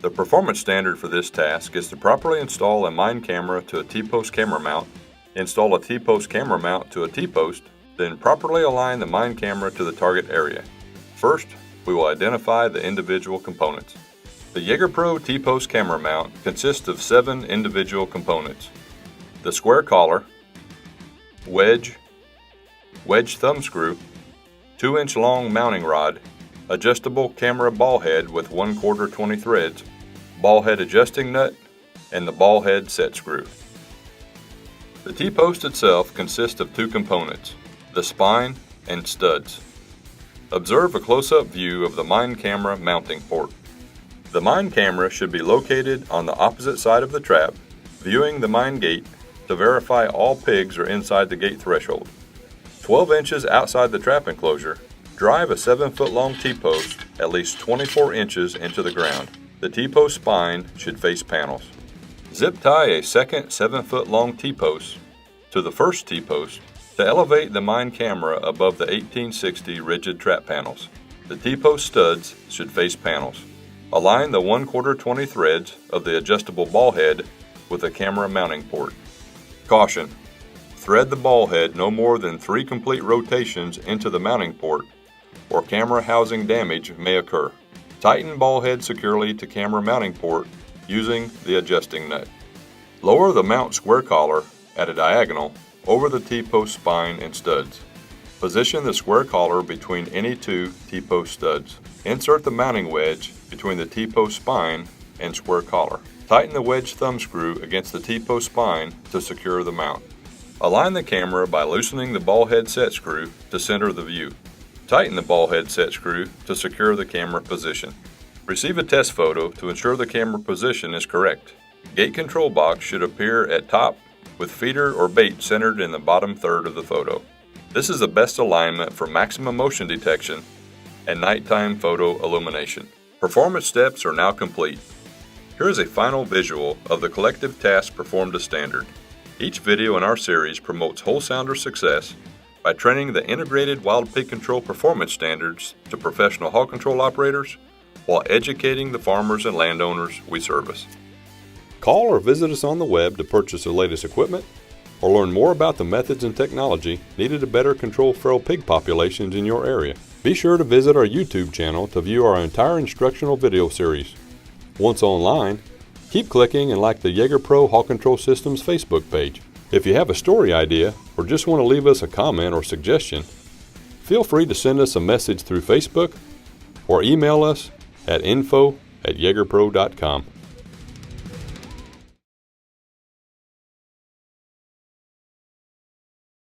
The performance standard for this task is to properly install a M.I.N.E camera to a T-post camera mount, install a T-post camera mount to a T-post, then properly align the M.I.N.E camera to the target area. First, we will identify the individual components. The Jager Pro T-post camera mount consists of 7 individual components: the square collar, wedge thumb screw, 2-inch long mounting rod, adjustable camera ball head with 1/4 20 threads, ball head adjusting nut, and the ball head set screw. The T-post itself consists of 2 components, the spine and studs. Observe a close-up view of the M.I.N.E camera mounting port. The M.I.N.E camera should be located on the opposite side of the trap, viewing the M.I.N.E gate to verify all pigs are inside the gate threshold. 12 inches outside the trap enclosure, drive a 7-foot long T-post at least 24 inches into the ground. The T-post spine should face panels. Zip tie a second 7-foot long T-post to the first T-post to elevate the M.I.N.E camera above the 1860 rigid trap panels. The T-post studs should face panels. Align the 1/4 20 threads of the adjustable ball head with the camera mounting port. Caution: thread the ball head no more than 3 complete rotations into the mounting port, or camera housing damage may occur. Tighten ball head securely to camera mounting port using the adjusting nut. Lower the mount square collar at a diagonal over the T-post spine and studs. Position the square collar between any 2 T-post studs. Insert the mounting wedge between the T-post spine and square collar. Tighten the wedge thumb screw against the T-post spine to secure the mount. Align the camera by loosening the ball head set screw to center the view. Tighten the ball head set screw to secure the camera position. Receive a test photo to ensure the camera position is correct. Gate control box should appear at top with feeder or bait centered in the bottom third of the photo. This is the best alignment for maximum motion detection and nighttime photo illumination. Performance steps are now complete. Here is a final visual of the collective task performed to standard. Each video in our series promotes whole sounder success by training the integrated wild pig control performance standards to professional hog control operators while educating the farmers and landowners we service. Call or visit us on the web to purchase the latest equipment or learn more about the methods and technology needed to better control feral pig populations in your area. Be sure to visit our YouTube channel to view our entire instructional video series. Once online, keep clicking and like the Jager Pro Hog Control Systems Facebook page. If you have a story idea or just want to leave us a comment or suggestion, feel free to send us a message through Facebook or email us at info@jagerpro.com.